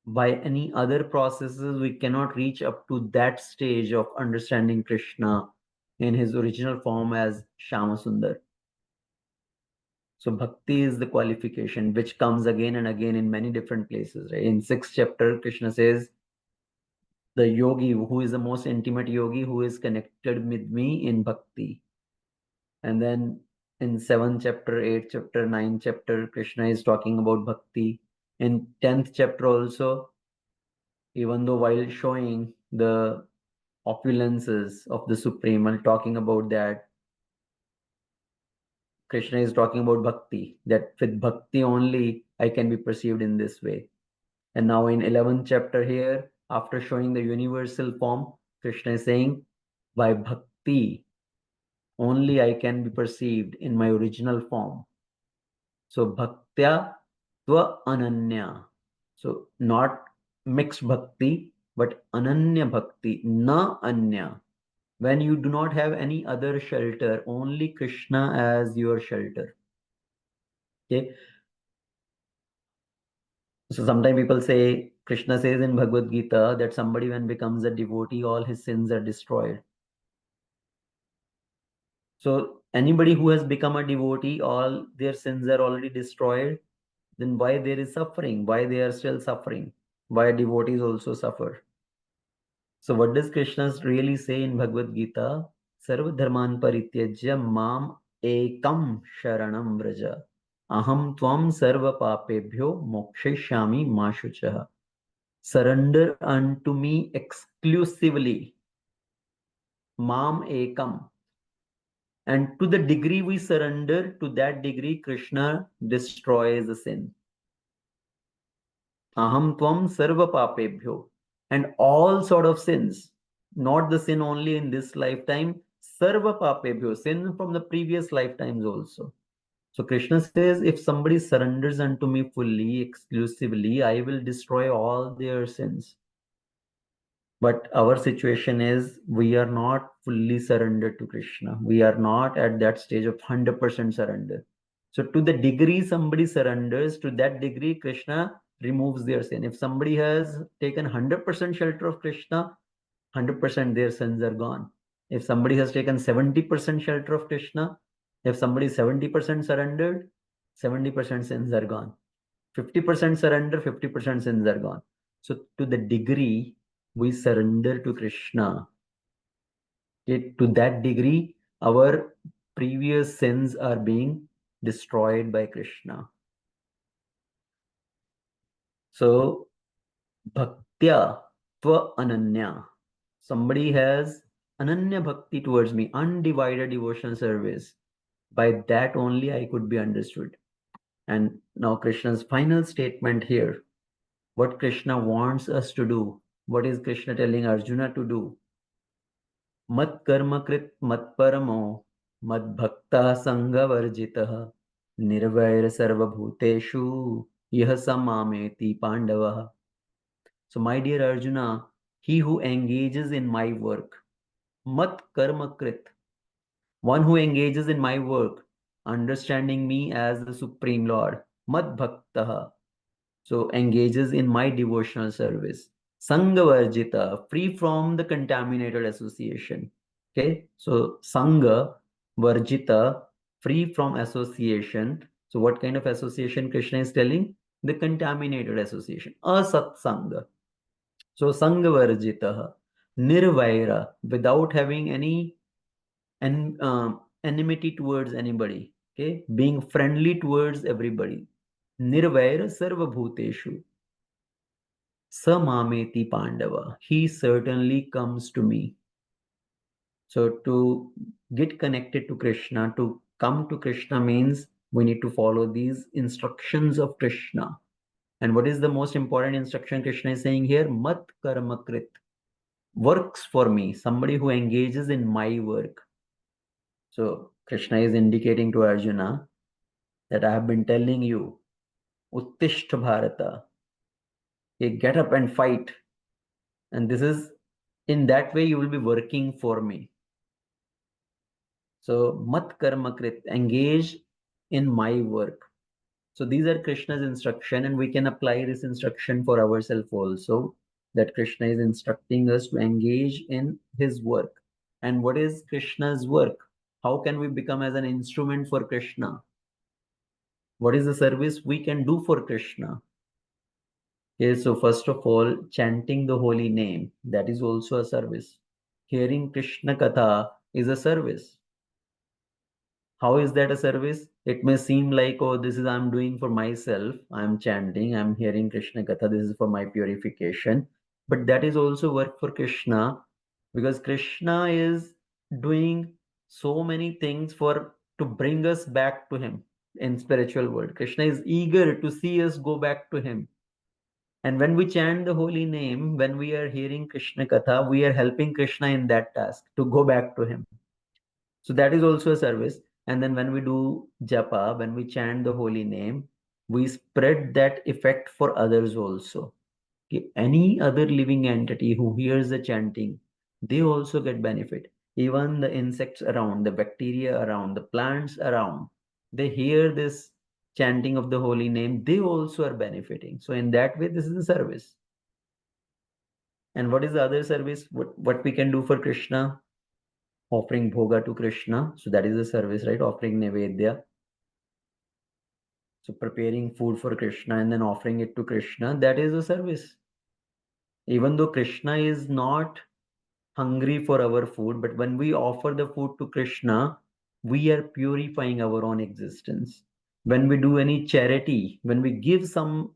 By any other processes, we cannot reach up to that stage of understanding Krishna in his original form as Shyamasundar. So bhakti is the qualification which comes again and again in many different places. Right? In 6th chapter, Krishna says, the yogi, who is the most intimate yogi, who is connected with me in bhakti. And then in 7th chapter, 8th chapter, 9th chapter, Krishna is talking about bhakti. In 10th chapter also, even though while showing the opulences of the Supreme, while talking about that, Krishna is talking about bhakti, that with bhakti only I can be perceived in this way. And now in 11th chapter here, after showing the universal form, Krishna is saying, by bhakti, only I can be perceived in my original form. So bhaktya tva ananya. So not mixed bhakti, but ananya bhakti, na anya. When you do not have any other shelter, only Krishna as your shelter. Okay. So sometimes people say, Krishna says in Bhagavad Gita that somebody when becomes a devotee, all his sins are destroyed. So anybody who has become a devotee, all their sins are already destroyed. Then why there is suffering? Why they are still suffering? Why devotees also suffer? So what does Krishna really say in Bhagavad Gita? Sarva dharman parityajya mam ekam sharanam vraja. Aham tvam sarva papebhyo mokshishyami ma shuchah. Surrender unto me exclusively. Mam ekam. And to the degree we surrender, to that degree Krishna destroys the sin. Aham tvam sarva papebhyo. And all sort of sins, not the sin only in this lifetime, sarva papebhyo, sin from the previous lifetimes also. So Krishna says, if somebody surrenders unto me fully, exclusively, I will destroy all their sins. But our situation is we are not fully surrendered to Krishna. We are not at that stage of 100% surrender. So to the degree somebody surrenders, to that degree Krishna removes their sin. If somebody has taken 100% shelter of Krishna, 100% their sins are gone. If somebody has taken 70% shelter of Krishna, if somebody is 70% surrendered, 70% sins are gone. 50% surrender, 50% sins are gone. So to the degree we surrender to Krishna, to that degree, our previous sins are being destroyed by Krishna. So, bhaktya tva ananya. Somebody has ananya bhakti towards me, undivided devotion service. By that only I could be understood. And now Krishna's final statement here. What Krishna wants us to do. What is Krishna telling Arjuna to do? Mat karma krit mat paramo mad bhakta sangha varjitah nirvair sarva bhuteshu yah samameti pandavah. So my dear Arjuna, he who engages in my work, mat karma krit, one who engages in my work, understanding me as the Supreme Lord, mad bhakta, so engages in my devotional service. Sangha varjita, free from the contaminated association. Okay, so Sangha varjita, free from association. So what kind of association Krishna is telling? The contaminated association, asat Sangha. So Sangha varjita, nirvaira, without having any enmity towards anybody. Okay, being friendly towards everybody. Nirvaira sarva bhuteshu. Samameti Pandava. He certainly comes to me. So to get connected to Krishna, to come to Krishna means we need to follow these instructions of Krishna. And what is the most important instruction Krishna is saying here? Mat karma krit. Works for me, somebody who engages in my work. So Krishna is indicating to Arjuna that I have been telling you, Uttishta Bharata, get up and fight. And this is, in that way, you will be working for me. So mat karma krit, engage in my work. So these are Krishna's instruction, and we can apply this instruction for ourselves also, that Krishna is instructing us to engage in his work. And what is Krishna's work? How can we become as an instrument for Krishna? What is the service we can do for Krishna? Okay, so first of all, chanting the holy name, that is also a service. Hearing Krishna Katha is a service. How is that a service? It may seem like, oh, this is I'm doing for myself. I'm chanting, I'm hearing Krishna Katha, this is for my purification. But that is also work for Krishna, because Krishna is doing so many things to bring us back to him in spiritual world. Krishna is eager to see us go back to him. And when we chant the holy name, when we are hearing Krishna Katha, we are helping Krishna in that task to go back to him. So that is also a service. And then when we do japa, when we chant the holy name, we spread that effect for others also. Any other living entity who hears the chanting, they also get benefit. Even the insects around, the bacteria around, the plants around, they hear this chanting of the holy name, they also are benefiting. So in that way, this is a service. And what is the other service? What we can do for Krishna? Offering bhoga to Krishna. So that is a service, right? Offering nevedya. So preparing food for Krishna and then offering it to Krishna, that is a service. Even though Krishna is not hungry for our food, but when we offer the food to Krishna, we are purifying our own existence. When we do any charity, when we give some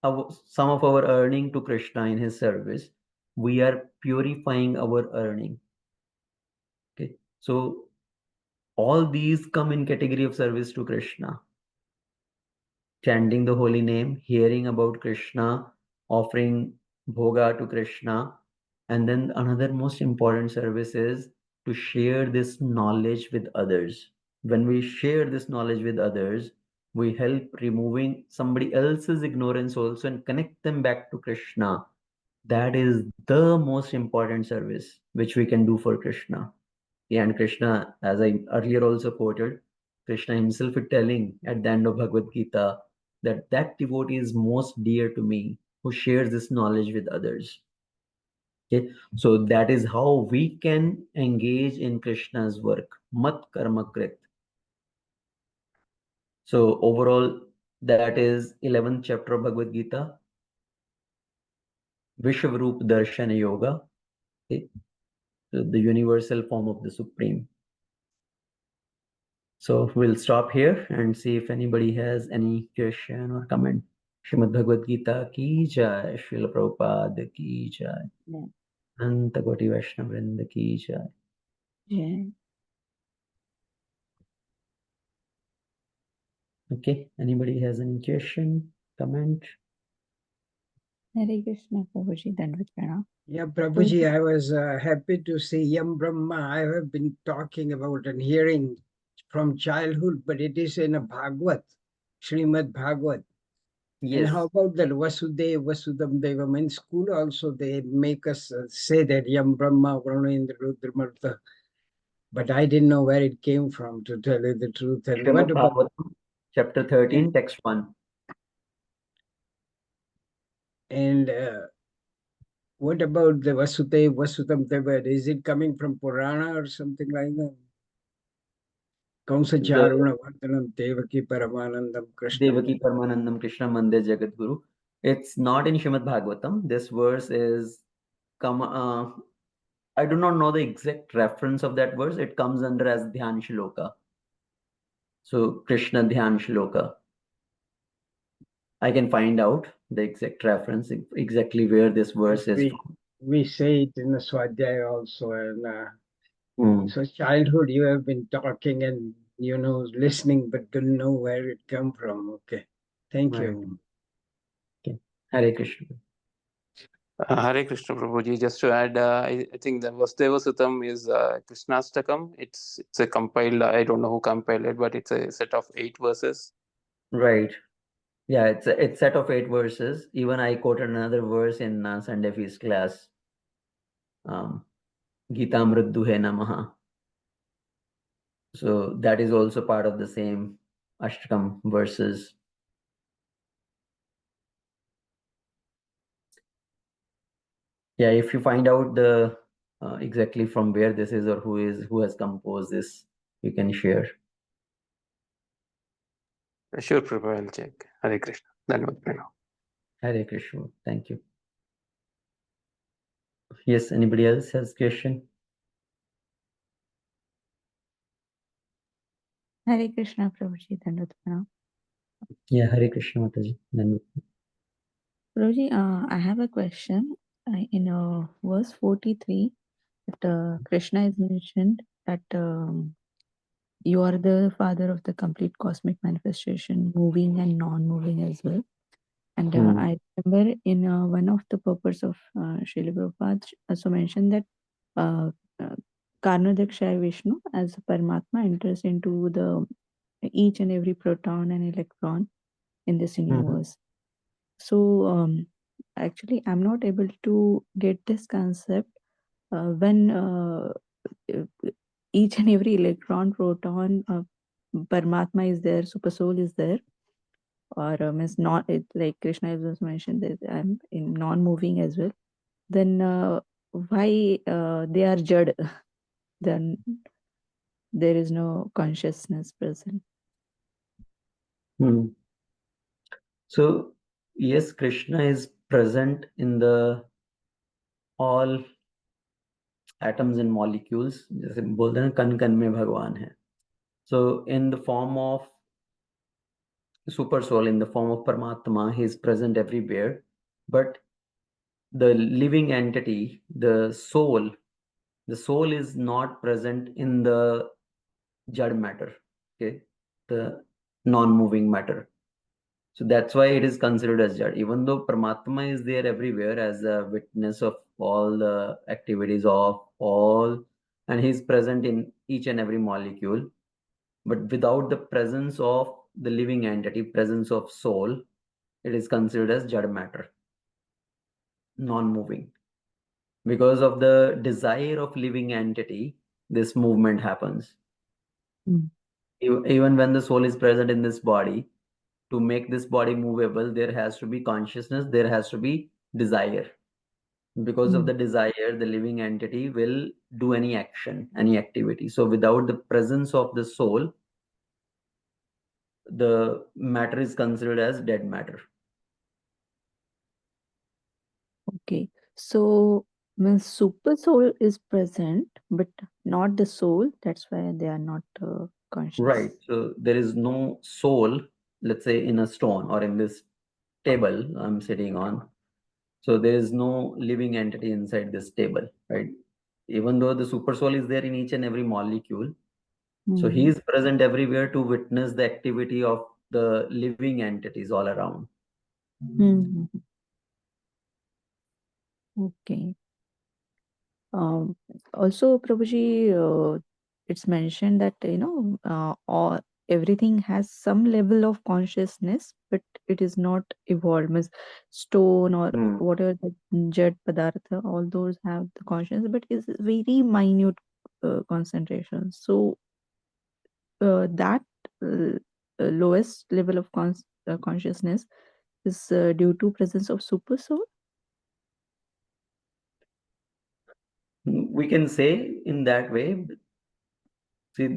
of our earning to Krishna in his service, we are purifying our earning. Okay, so all these come in category of service to Krishna. Chanting the holy name, hearing about Krishna, offering bhoga to Krishna. And then another most important service is to share this knowledge with others. When we share this knowledge with others, we help removing somebody else's ignorance also and connect them back to Krishna. That is the most important service which we can do for Krishna. And Krishna, as I earlier also quoted, Krishna himself is telling at the end of Bhagavad Gita that devotee is most dear to me who shares this knowledge with others. Okay, so that is how we can engage in Krishna's work. Mat karma krit. So overall, that is 11th chapter of Bhagavad Gita, Vishwarup Darshana Yoga, okay, the universal form of the Supreme. So we'll stop here and see if anybody has any question or comment. Srimad Bhagavad Gita ki jai, Srila Prabhupada ki jai, Anta Koti Vaishnava Vrinda ki jai. Yeah. Okay, anybody has any question, comment? Hare Krishna, Prabhuji, Dandavat Pranam. Yeah, Prabhuji, I was happy to see Yam Brahma. I have been talking about and hearing from childhood, but it is in a Bhagavad, Srimad Bhagavad. Yes. And how about that Vasudeva, Vasudam Devam? In school also, they make us say that Yam Brahma, Varuna Indra, Rudra, Marta. But I didn't know where it came from, to tell you the truth. And Srimad what about Bhagavatam, chapter 13, text 1. and what about the Vasudeva, Vasudam Deva? Is it coming from Purana or something like that? Kamsa Charuna Vardhanam Devaki Paramanandam Krishna. Devaki Paramanandam Krishna Mandir Jagat Guru. It's not in Srimad Bhagavatam. This verse is I do not know the exact reference of that verse. It comes under as Dhyan Shloka. So Krishna Dhyan Shloka. I can find out the exact reference, exactly where this verse is from. We say it in the Swadhyaya also. And so childhood, you have been talking and listening but don't know where it come from. Okay. Thank Right. you. Okay. Hare Krishna. Hare Krishna Prabhuji. Just to add, I think the Vasudeva Sutam is Krishnastakam. It's a compiled, I don't know who compiled it, but it's a set of 8 verses. Right. Yeah, it's set of 8 verses. Even I quoted another verse in Sunday feast class. Gita Mridduhe Namaha. So that is also part of the same Ashtakam verses. Yeah, if you find out the exactly from where this is or who has composed this, you can share. Sure, Prabhu, I'll check. Hare Krishna. Dhanavad Pranam. Hare Krishna. Thank you. Yes, anybody else has question? Hare Krishna, Prabhuji, Dandavat Pranam. Yeah, Hare Krishna Mataji. Prabhuji, I have a question. In verse 43, that Krishna is mentioned that you are the father of the complete cosmic manifestation, moving and non-moving as well. And I remember in one of the purpose of Srila Prabhupada also mentioned that Karnodakshaya Vishnu as a Paramatma enters into the each and every proton and electron in this universe. So actually, I'm not able to get this concept when each and every electron, proton, Paramatma is there, Super Soul is there, or means not it, like Krishna has also mentioned that I'm in non-moving as well. Then why they are jad? Then there is no consciousness present. So yes, Krishna is present in the all atoms and molecules. जैसे बोलते हैं कण कण में भगवान है. So in the form of super soul, in the form of Paramatma, he is present everywhere. But the living entity, the soul is not present in the jad matter, okay, the non-moving matter. So that's why it is considered as jad. Even though Paramatma is there everywhere as a witness of all the activities of all, and he is present in each and every molecule, but without the presence of the living entity, presence of soul, it is considered as jad matter, non-moving. Because of the desire of living entity, this movement happens. Even when the soul is present in this body, to make this body movable, there has to be consciousness, there has to be desire. Because of the desire, the living entity will do any action, any activity. So without the presence of the soul, the matter is considered as dead matter. Okay, so means super soul is present, but not the soul. That's why they are not conscious. Right. So there is no soul, let's say in a stone or in this table I'm sitting on. So there is no living entity inside this table, right? Even though the super soul is there in each and every molecule. So he is present everywhere to witness the activity of the living entities all around. Okay. Also, Prabhuji, it's mentioned that all everything has some level of consciousness, but it is not evolved. Means stone or whatever the jad padartha, all those have the consciousness, but it's very minute concentration. So that lowest level of consciousness is due to presence of super soul. We can say in that way. See,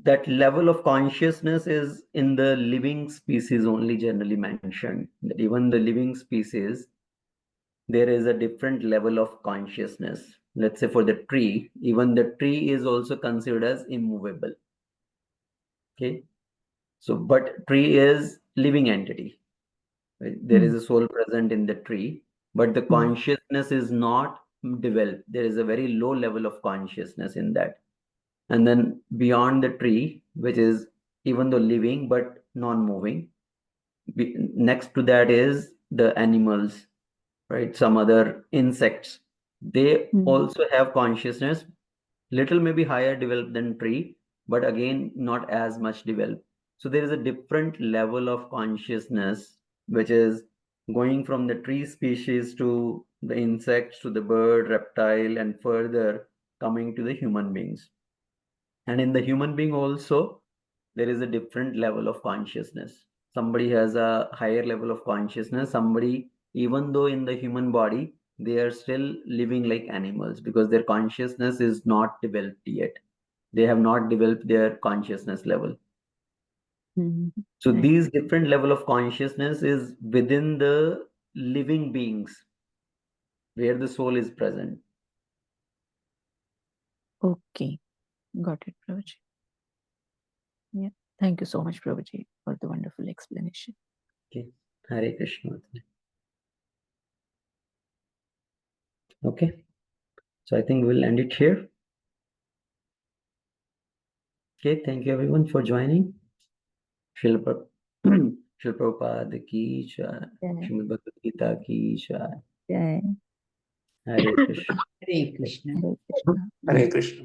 that level of consciousness is in the living species only generally mentioned. That even the living species, there is a different level of consciousness. Let's say for the tree, even the tree is also considered as immovable. Okay. So, but tree is living entity. Right? There is a soul present in the tree, but the consciousness is not developed. There is a very low level of consciousness in that. And then beyond the tree, which is even though living but non-moving, next to that is the animals, right? Some other insects. They also have consciousness, little maybe higher developed than tree, but again, not as much developed. So there is a different level of consciousness, which is going from the tree species to the insects, to the bird, reptile, and further coming to the human beings. And in the human being also, there is a different level of consciousness. Somebody has a higher level of consciousness. Somebody, even though in the human body, they are still living like animals because their consciousness is not developed yet. They have not developed their consciousness level. So Right. these different level of consciousness is within the living beings where the soul is present. Okay, got it, Prabhuji. Yeah, thank you so much, Prabhuji, for the wonderful explanation. Okay, Hare Krishna. Okay, so I think we'll end it here. Okay, thank you everyone for joining. Srila Prabhupada ki jai. Jai. Srimad Bhagavad Gita ki jai. Jai. Hare Krishna. Hare Krishna. Hare Krishna. Hare Krishna.